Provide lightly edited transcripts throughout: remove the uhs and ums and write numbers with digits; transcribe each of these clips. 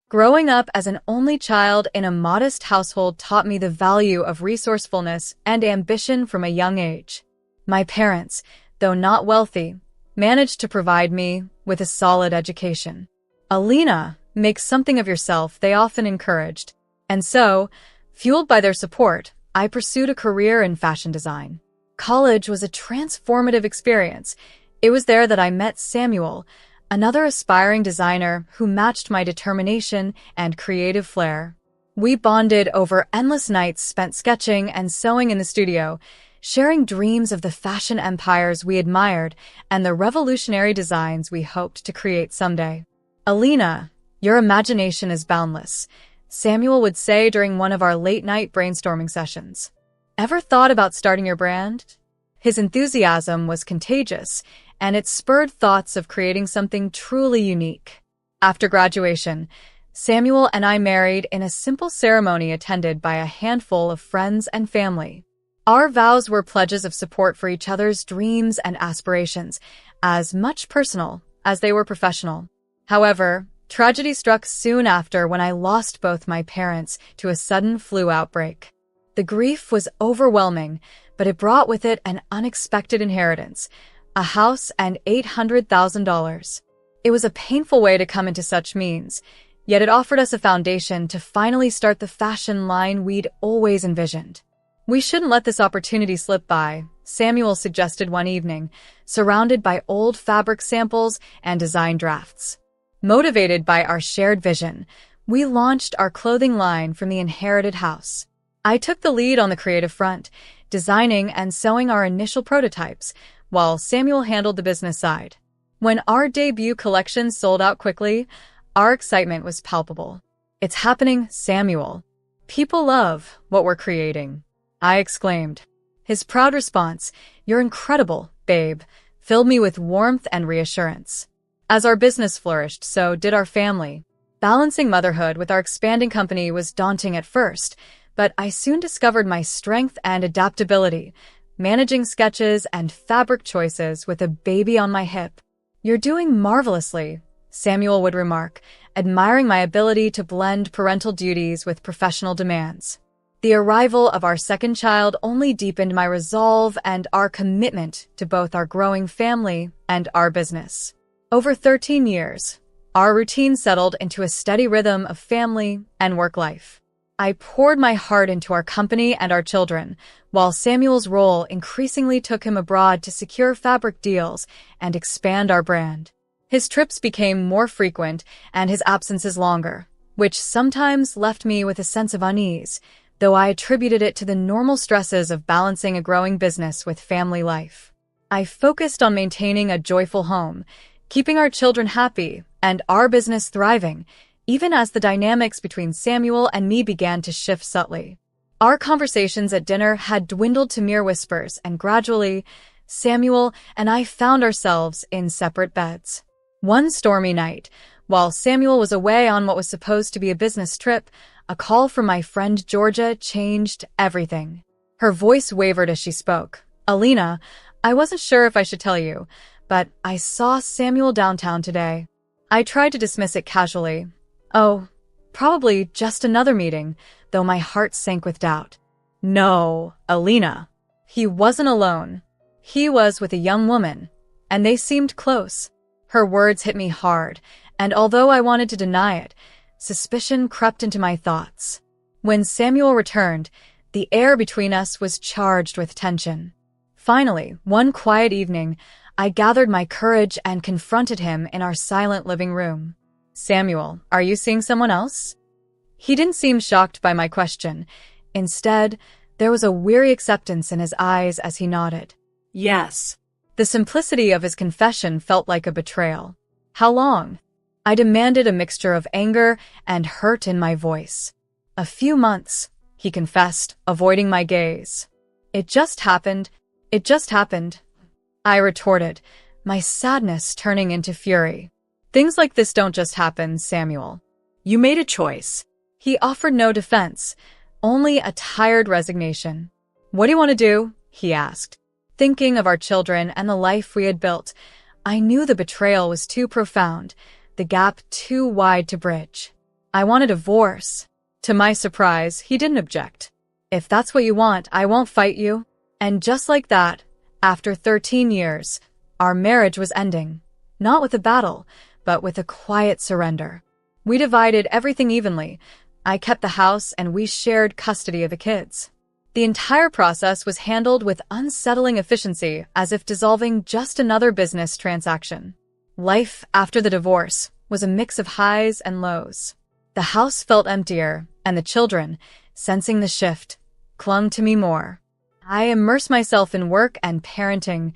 Growing up as an only child in a modest household taught me the value of resourcefulness and ambition from a young age. My parents, though not wealthy, managed to provide me with a solid education. "Alina, make something of yourself," they often encouraged. And so, fueled by their support, I pursued a career in fashion design. College was a transformative experience. It was there that I met Samuel, another aspiring designer who matched my determination and creative flair. We bonded over endless nights spent sketching and sewing in the studio, sharing dreams of the fashion empires we admired and the revolutionary designs we hoped to create someday. "Alina, your imagination is boundless," Samuel would say during one of our late-night brainstorming sessions. "Ever thought about starting your brand?" His enthusiasm was contagious, and it spurred thoughts of creating something truly unique. After graduation, Samuel and I married in a simple ceremony attended by a handful of friends and family. Our vows were pledges of support for each other's dreams and aspirations, as much personal as they were professional. However, tragedy struck soon after when I lost both my parents to a sudden flu outbreak. The grief was overwhelming, but it brought with it an unexpected inheritance, a house and $800,000. It was a painful way to come into such means, yet it offered us a foundation to finally start the fashion line we'd always envisioned. "We shouldn't let this opportunity slip by," Samuel suggested one evening, surrounded by old fabric samples and design drafts. Motivated by our shared vision, we launched our clothing line from the inherited house. I took the lead on the creative front, designing and sewing our initial prototypes, while Samuel handled the business side. When our debut collection sold out quickly, our excitement was palpable. "It's happening, Samuel. People love what we're creating," I exclaimed. His proud response, "You're incredible, babe," filled me with warmth and reassurance. As our business flourished, so did our family. Balancing motherhood with our expanding company was daunting at first, but I soon discovered my strength and adaptability, managing sketches and fabric choices with a baby on my hip. "You're doing marvelously," Samuel would remark, admiring my ability to blend parental duties with professional demands. The arrival of our second child only deepened my resolve and our commitment to both our growing family and our business. Over 13 years, our routine settled into a steady rhythm of family and work life. I poured my heart into our company and our children, while Samuel's role increasingly took him abroad to secure fabric deals and expand our brand. His trips became more frequent and his absences longer, which sometimes left me with a sense of unease, though I attributed it to the normal stresses of balancing a growing business with family life. I focused on maintaining a joyful home, keeping our children happy, and our business thriving, even as the dynamics between Samuel and me began to shift subtly. Our conversations at dinner had dwindled to mere whispers, and gradually, Samuel and I found ourselves in separate beds. One stormy night, while Samuel was away on what was supposed to be a business trip, a call from my friend Georgia changed everything. Her voice wavered as she spoke. "Alina, I wasn't sure if I should tell you, but I saw Samuel downtown today." I tried to dismiss it casually. "Oh, probably just another meeting," though my heart sank with doubt. "No, Alina. He wasn't alone. He was with a young woman, and they seemed close." Her words hit me hard, and although I wanted to deny it, suspicion crept into my thoughts. When Samuel returned, the air between us was charged with tension. Finally, one quiet evening, I gathered my courage and confronted him in our silent living room. "Samuel, are you seeing someone else?" He didn't seem shocked by my question. Instead, there was a weary acceptance in his eyes as he nodded. "Yes." The simplicity of his confession felt like a betrayal. "How long?" I demanded, a mixture of anger and hurt in my voice. "A few months," he confessed, avoiding my gaze. "It just happened. It just happened," I retorted, my sadness turning into fury. "Things like this don't just happen, Samuel. You made a choice." He offered no defense, only a tired resignation. "What do you want to do?" he asked. Thinking of our children and the life we had built, I knew the betrayal was too profound, the gap too wide to bridge. I want a divorce. To my surprise, he didn't object. If that's what you want, I won't fight you. And just like that, after 13 years, our marriage was ending. Not with a battle, but with a quiet surrender. We divided everything evenly. I kept the house and we shared custody of the kids. The entire process was handled with unsettling efficiency, as if dissolving just another business transaction. Life after the divorce was a mix of highs and lows. The house felt emptier, and the children, sensing the shift, clung to me more. I immersed myself in work and parenting,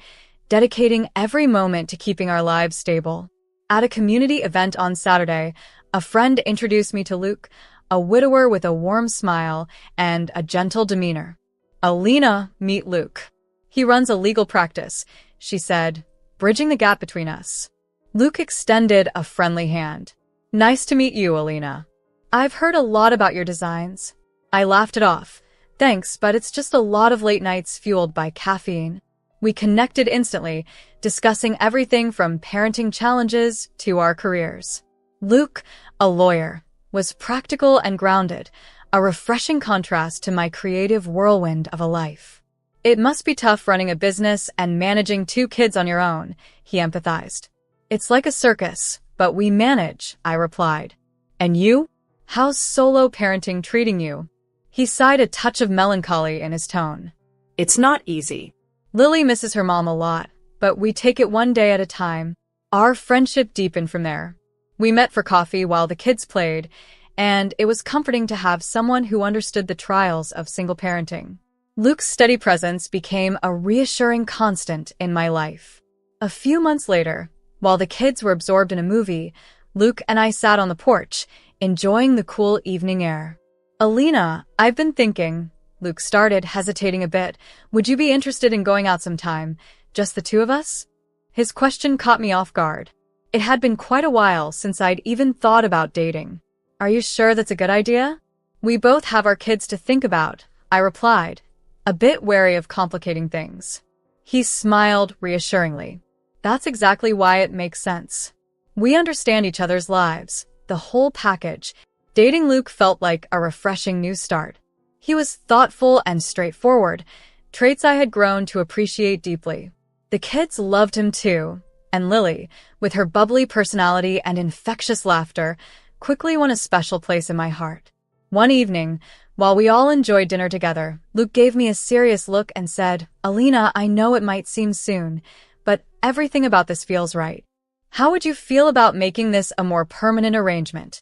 dedicating every moment to keeping our lives stable. At a community event on Saturday, a friend introduced me to Luke, a widower with a warm smile and a gentle demeanor. Alina, meet Luke. He runs a legal practice, she said, bridging the gap between us. Luke extended a friendly hand. Nice to meet you, Alina. I've heard a lot about your designs. I laughed it off. Thanks, but it's just a lot of late nights fueled by caffeine. We connected instantly, discussing everything from parenting challenges to our careers. Luke, a lawyer, was practical and grounded, a refreshing contrast to my creative whirlwind of a life. It must be tough running a business and managing 2 kids on your own, he empathized. It's like a circus, but we manage, I replied. And you? How's solo parenting treating you? He sighed, a touch of melancholy in his tone. It's not easy. Lily misses her mom a lot, but we take it one day at a time. Our friendship deepened from there. We met for coffee while the kids played, and it was comforting to have someone who understood the trials of single parenting. Luke's steady presence became a reassuring constant in my life. A few months later, while the kids were absorbed in a movie, Luke and I sat on the porch, enjoying the cool evening air. Alina, I've been thinking, Luke started, hesitating a bit. Would you be interested in going out sometime, just the 2 of us? His question caught me off guard. It had been quite a while since I'd even thought about dating. Are you sure that's a good idea? We both have our kids to think about, I replied, a bit wary of complicating things. He smiled reassuringly. That's exactly why it makes sense. We understand each other's lives, the whole package. Dating Luke felt like a refreshing new start. He was thoughtful and straightforward, traits I had grown to appreciate deeply. The kids loved him too, and Lily, with her bubbly personality and infectious laughter, quickly won a special place in my heart. One evening, while we all enjoyed dinner together, Luke gave me a serious look and said, Alina, I know it might seem soon, but everything about this feels right. How would you feel about making this a more permanent arrangement?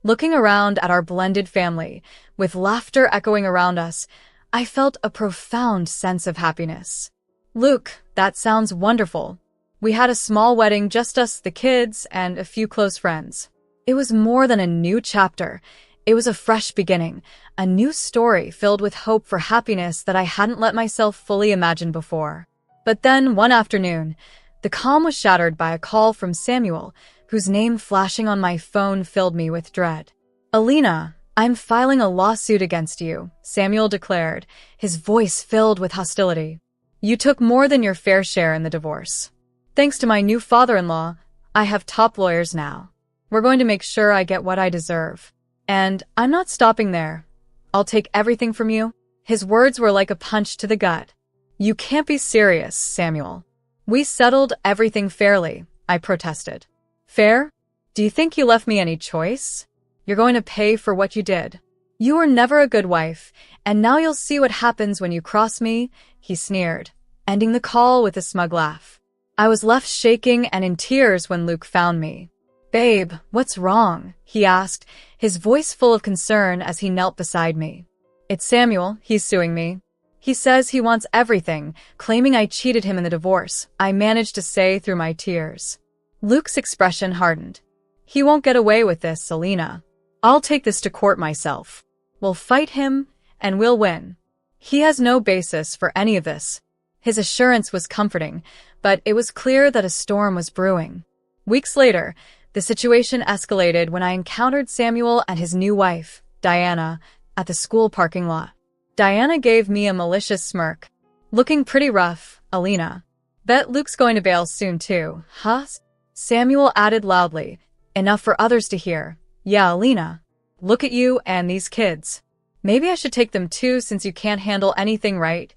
Looking around at our blended family, with laughter echoing around us, I felt a profound sense of happiness. Luke, that sounds wonderful. We had a small wedding, just us, the kids, and a few close friends. It was more than a new chapter. It was a fresh beginning, a new story filled with hope for happiness that I hadn't let myself fully imagine before. But then, one afternoon, the calm was shattered by a call from Samuel, whose name flashing on my phone filled me with dread. Alina, I'm filing a lawsuit against you, Samuel declared, his voice filled with hostility. You took more than your fair share in the divorce. Thanks to my new father-in-law, I have top lawyers now. We're going to make sure I get what I deserve. And I'm not stopping there. I'll take everything from you. His words were like a punch to the gut. You can't be serious, Samuel. We settled everything fairly, I protested. Fair? Do you think you left me any choice? You're going to pay for what you did. You were never a good wife, and now you'll see what happens when you cross me, he sneered, ending the call with a smug laugh. I was left shaking and in tears when Luke found me. Babe, what's wrong? He asked, his voice full of concern as he knelt beside me. It's Samuel, he's suing me. He says he wants everything, claiming I cheated him in the divorce, I managed to say through my tears. Luke's expression hardened. He won't get away with this, Alina. I'll take this to court myself. We'll fight him, and we'll win. He has no basis for any of this. His assurance was comforting, but it was clear that a storm was brewing. Weeks later, the situation escalated when I encountered Samuel and his new wife, Diana, at the school parking lot. Diana gave me a malicious smirk. Looking pretty rough, Alina. Bet Luke's going to bail soon too, huh? Samuel added loudly, enough for others to hear. Yeah, Alina. Look at you and these kids. Maybe I should take them too since you can't handle anything right.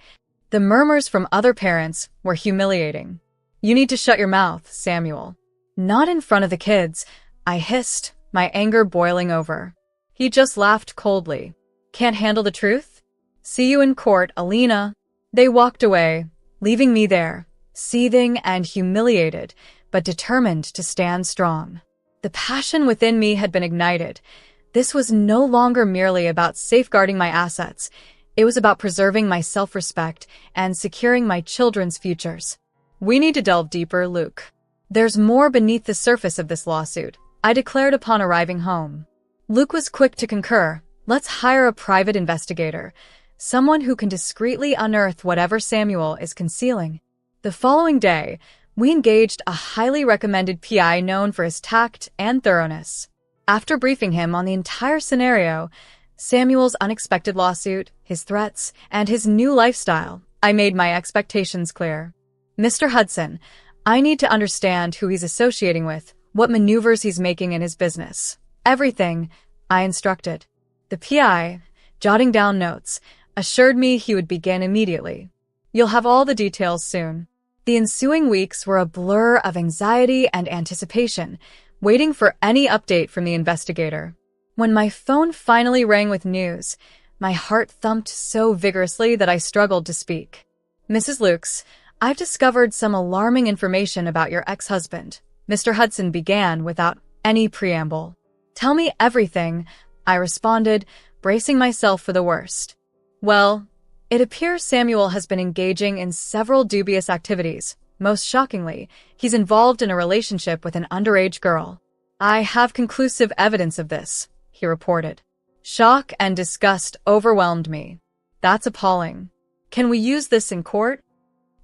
The murmurs from other parents were humiliating. You need to shut your mouth, Samuel. Not in front of the kids, I hissed, my anger boiling over. He just laughed coldly. Can't handle the truth? See you in court, Alina. They walked away, leaving me there, seething and humiliated, but determined to stand strong. The passion within me had been ignited. This was no longer merely about safeguarding my assets. It was about preserving my self-respect and securing my children's futures. We need to delve deeper, Luke. There's more beneath the surface of this lawsuit, I declared upon arriving home. Luke was quick to concur. Let's hire a private investigator, someone who can discreetly unearth whatever Samuel is concealing. The following day, we engaged a highly recommended PI known for his tact and thoroughness. After briefing him on the entire scenario, Samuel's unexpected lawsuit, his threats, and his new lifestyle, I made my expectations clear. Mr. Hudson, I need to understand who he's associating with, what maneuvers he's making in his business. Everything, I instructed. The PI, jotting down notes, assured me he would begin immediately. You'll have all the details soon. The ensuing weeks were a blur of anxiety and anticipation, waiting for any update from the investigator. When my phone finally rang with news, my heart thumped so vigorously that I struggled to speak. Mrs. Lukes, I've discovered some alarming information about your ex-husband. Mr. Hudson began without any preamble. Tell me everything, I responded, bracing myself for the worst. Well, it appears Samuel has been engaging in several dubious activities. Most shockingly, he's involved in a relationship with an underage girl. I have conclusive evidence of this, he reported. Shock and disgust overwhelmed me. That's appalling. Can we use this in court?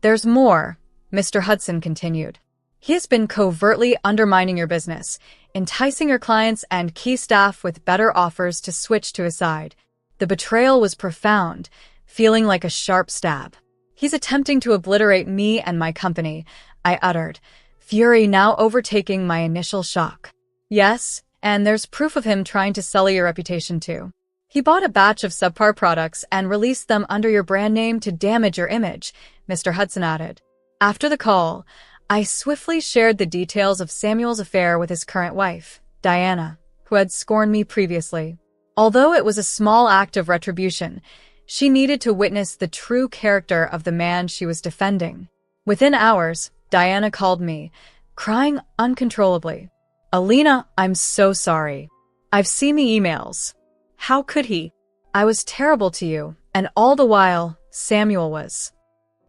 There's more, Mr. Hudson continued. He has been covertly undermining your business, enticing your clients and key staff with better offers to switch to his side. The betrayal was profound, feeling like a sharp stab. He's attempting to obliterate me and my company, I uttered, fury now overtaking my initial shock. Yes, and there's proof of him trying to sully your reputation too. He bought a batch of subpar products and released them under your brand name to damage your image, Mr. Hudson added. After the call, I swiftly shared the details of Samuel's affair with his current wife, Diana, who had scorned me previously. Although it was a small act of retribution, she needed to witness the true character of the man she was defending. Within hours, Diana called me, crying uncontrollably. Alina, I'm so sorry. I've seen the emails. How could he? I was terrible to you, and all the while, Samuel was.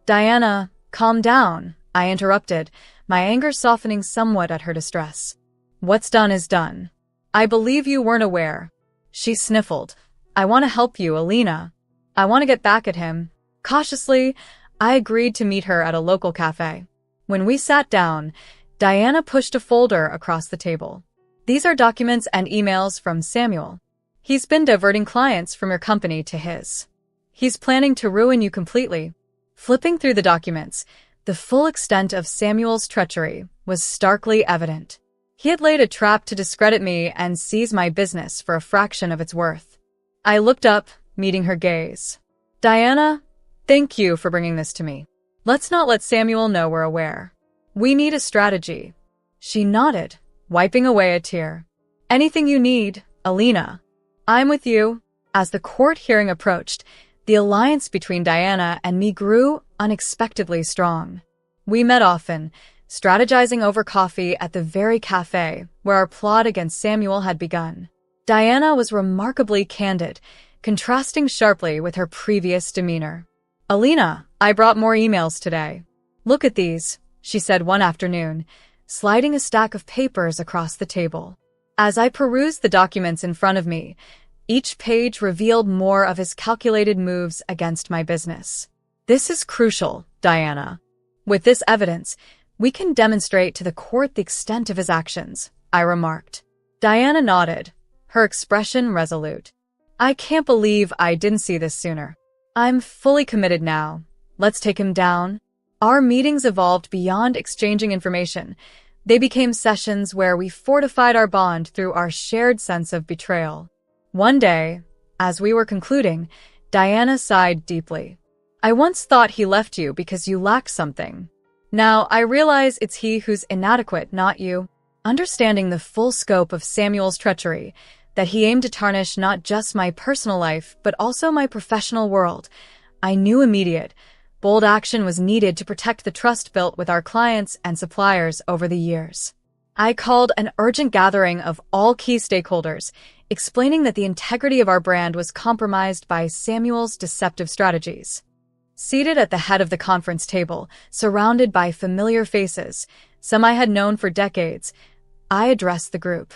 Diana, calm down, I interrupted, my anger softening somewhat at her distress. What's done is done. I believe you weren't aware. She sniffled. I want to help you, Alina. I want to get back at him. Cautiously, I agreed to meet her at a local cafe. When we sat down, Diana pushed a folder across the table. These are documents and emails from Samuel. He's been diverting clients from your company to his. He's planning to ruin you completely. Flipping through the documents, the full extent of Samuel's treachery was starkly evident. He had laid a trap to discredit me and seize my business for a fraction of its worth. I looked up, meeting her gaze. Diana, thank you for bringing this to me. Let's not let Samuel know we're aware. We need a strategy. She nodded, wiping away a tear. Anything you need, Alina. I'm with you. As the court hearing approached, the alliance between Diana and me grew unexpectedly strong. We met often, strategizing over coffee at the very cafe where our plot against Samuel had begun. Diana was remarkably candid, contrasting sharply with her previous demeanor. Alina, I brought more emails today. Look at these, she said one afternoon, sliding a stack of papers across the table. As I perused the documents in front of me, each page revealed more of his calculated moves against my business. This is crucial, Diana. With this evidence, we can demonstrate to the court the extent of his actions, I remarked. Diana nodded, her expression resolute. I can't believe I didn't see this sooner. I'm fully committed now. Let's take him down. Our meetings evolved beyond exchanging information. They became sessions where we fortified our bond through our shared sense of betrayal. One day, as we were concluding, Diana sighed deeply. I once thought he left you because you lacked something. Now I realize it's he who's inadequate, not you. Understanding the full scope of Samuel's treachery, that he aimed to tarnish not just my personal life, but also my professional world, I knew immediate, bold action was needed to protect the trust built with our clients and suppliers over the years. I called an urgent gathering of all key stakeholders, explaining that the integrity of our brand was compromised by Samuel's deceptive strategies. Seated at the head of the conference table, surrounded by familiar faces, some I had known for decades, I addressed the group.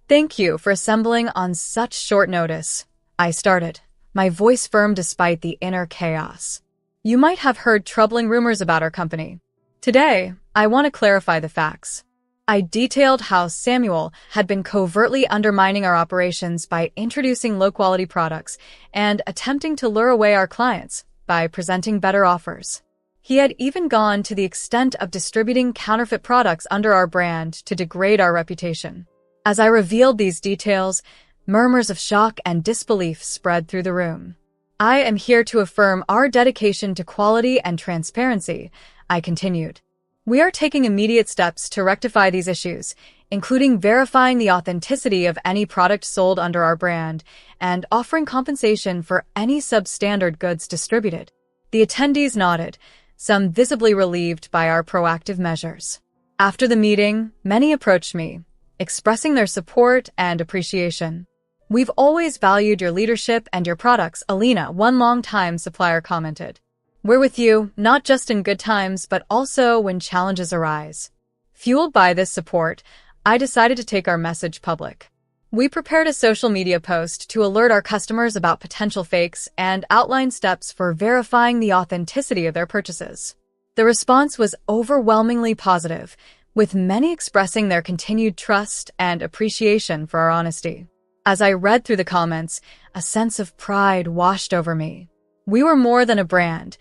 Thank you for assembling on such short notice, I started, my voice firm despite the inner chaos. You might have heard troubling rumors about our company. Today, I want to clarify the facts. I detailed how Samuel had been covertly undermining our operations by introducing low-quality products and attempting to lure away our clients by presenting better offers. He had even gone to the extent of distributing counterfeit products under our brand to degrade our reputation. As I revealed these details, murmurs of shock and disbelief spread through the room. I am here to affirm our dedication to quality and transparency, I continued. We are taking immediate steps to rectify these issues, including verifying the authenticity of any product sold under our brand and offering compensation for any substandard goods distributed. The attendees nodded, some visibly relieved by our proactive measures. After the meeting, many approached me, expressing their support and appreciation. We've always valued your leadership and your products, Alina, one longtime supplier commented. We're with you, not just in good times, but also when challenges arise. Fueled by this support, I decided to take our message public. We prepared a social media post to alert our customers about potential fakes and outline steps for verifying the authenticity of their purchases. The response was overwhelmingly positive, with many expressing their continued trust and appreciation for our honesty. As I read through the comments, a sense of pride washed over me. We were more than a brand.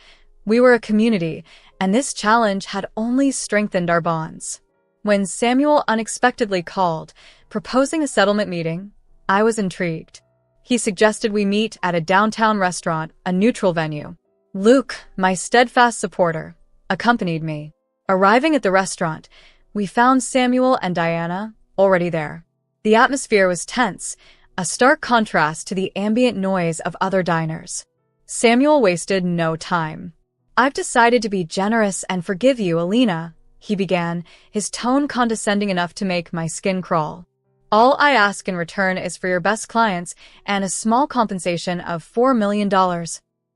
We were a community, and this challenge had only strengthened our bonds. When Samuel unexpectedly called, proposing a settlement meeting, I was intrigued. He suggested we meet at a downtown restaurant, a neutral venue. Luke, my steadfast supporter, accompanied me. Arriving at the restaurant, we found Samuel and Diana already there. The atmosphere was tense, a stark contrast to the ambient noise of other diners. Samuel wasted no time. I've decided to be generous and forgive you, Alina, he began, his tone condescending enough to make my skin crawl. All I ask in return is for your best clients and a small compensation of $4 million.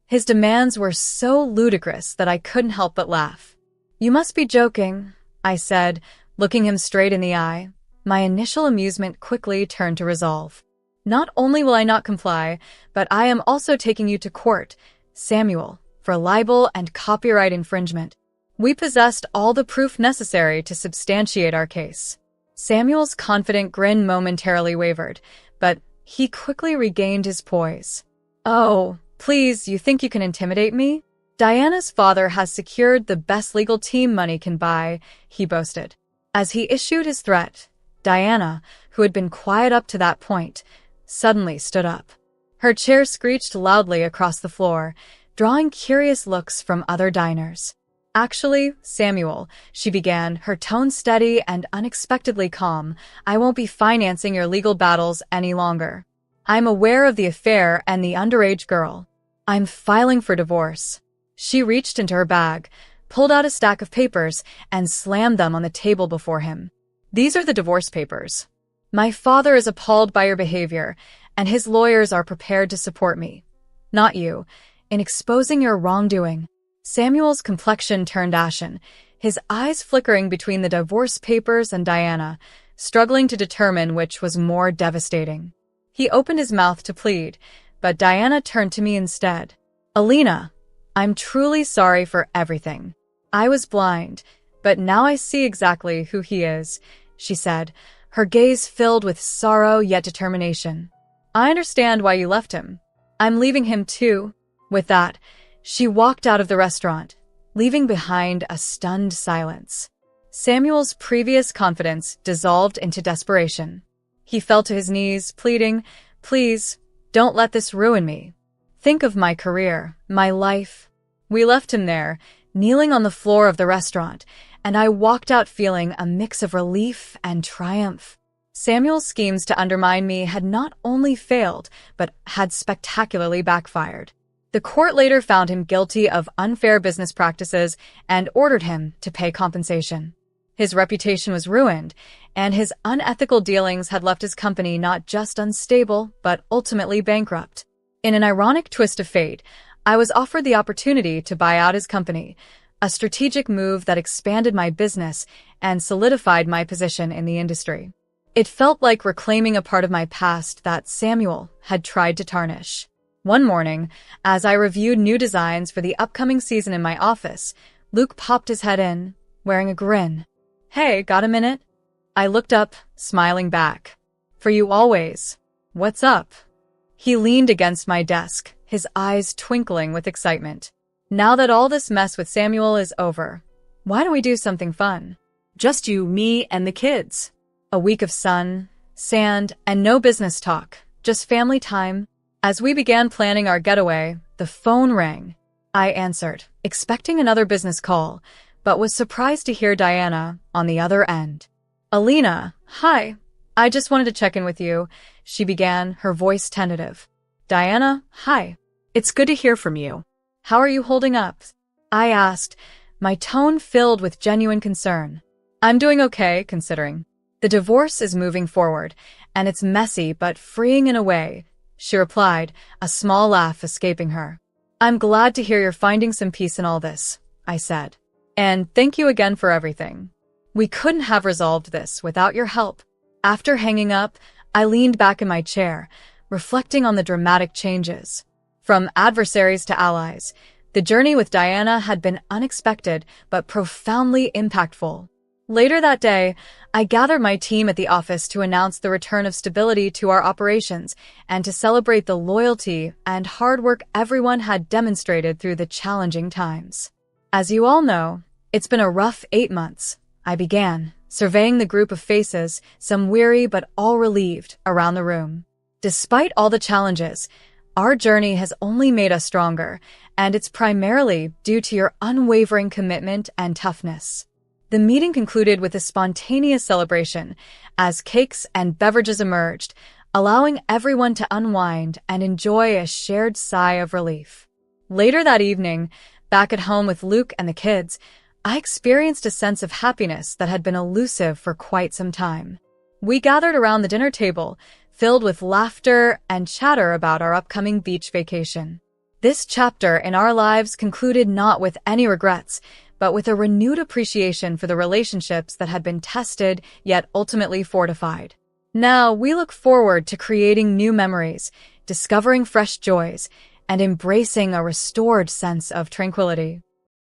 His demands were so ludicrous that I couldn't help but laugh. You must be joking, I said, looking him straight in the eye. My initial amusement quickly turned to resolve. Not only will I not comply, but I am also taking you to court, Samuel, for libel and copyright infringement. We possessed all the proof necessary to substantiate our case. Samuel's confident grin momentarily wavered, but he quickly regained his poise. Oh, please, you think you can intimidate me? Diana's father has secured the best legal team money can buy, he boasted. As he issued his threat, Diana, who had been quiet up to that point, suddenly stood up. Her chair screeched loudly across the floor, drawing curious looks from other diners. Actually, Samuel, she began, her tone steady and unexpectedly calm, I won't be financing your legal battles any longer. I'm aware of the affair and the underage girl. I'm filing for divorce. She reached into her bag, pulled out a stack of papers, and slammed them on the table before him. These are the divorce papers. My father is appalled by your behavior, and his lawyers are prepared to support me, not you, in exposing your wrongdoing. Samuel's complexion turned ashen, his eyes flickering between the divorce papers and Diana, struggling to determine which was more devastating. He opened his mouth to plead, but Diana turned to me instead. Alina, I'm truly sorry for everything. I was blind, but now I see exactly who he is, she said, her gaze filled with sorrow yet determination. I understand why you left him. I'm leaving him too. With that, she walked out of the restaurant, leaving behind a stunned silence. Samuel's previous confidence dissolved into desperation. He fell to his knees, pleading, Please, Don't let this ruin me. Think of my career, my life. We left him there, kneeling on the floor of the restaurant, and I walked out feeling a mix of relief and triumph. Samuel's schemes to undermine me had not only failed, but had spectacularly backfired. The court later found him guilty of unfair business practices and ordered him to pay compensation. His reputation was ruined, and his unethical dealings had left his company not just unstable, but ultimately bankrupt. In an ironic twist of fate, I was offered the opportunity to buy out his company, a strategic move that expanded my business and solidified my position in the industry. It felt like reclaiming a part of my past that Samuel had tried to tarnish. One morning, as I reviewed new designs for the upcoming season in my office, Luke popped his head in, wearing a grin. "Hey, got a minute?" I looked up, smiling back. "For you always. What's up?" He leaned against my desk, his eyes twinkling with excitement. "Now that all this mess with Samuel is over, why don't we do something fun? Just you, me, and the kids. A week of sun, sand, and no business talk, just family time." As we began planning our getaway, the phone rang. I answered, expecting another business call, but was surprised to hear Diana on the other end. "Alina, hi. I just wanted to check in with you," she began, her voice tentative. "Diana, hi. It's good to hear from you. How are you holding up?" I asked, my tone filled with genuine concern. "I'm doing okay, considering. The divorce is moving forward, and it's messy but freeing in a way," she replied, a small laugh escaping her. "I'm glad to hear you're finding some peace in all this," I said. "And thank you again for everything. We couldn't have resolved this without your help." After hanging up, I leaned back in my chair, reflecting on the dramatic changes. From adversaries to allies, the journey with Diana had been unexpected but profoundly impactful. Later that day, I gathered my team at the office to announce the return of stability to our operations and to celebrate the loyalty and hard work everyone had demonstrated through the challenging times. "As you all know, it's been a rough 8 months," I began, surveying the group of faces, some weary but all relieved, around the room. "Despite all the challenges, our journey has only made us stronger, and it's primarily due to your unwavering commitment and toughness." The meeting concluded with a spontaneous celebration as cakes and beverages emerged, allowing everyone to unwind and enjoy a shared sigh of relief. Later that evening, back at home with Luke and the kids, I experienced a sense of happiness that had been elusive for quite some time. We gathered around the dinner table, filled with laughter and chatter about our upcoming beach vacation. This chapter in our lives concluded not with any regrets, but with a renewed appreciation for the relationships that had been tested yet ultimately fortified. Now we look forward to creating new memories, discovering fresh joys, and embracing a restored sense of tranquility.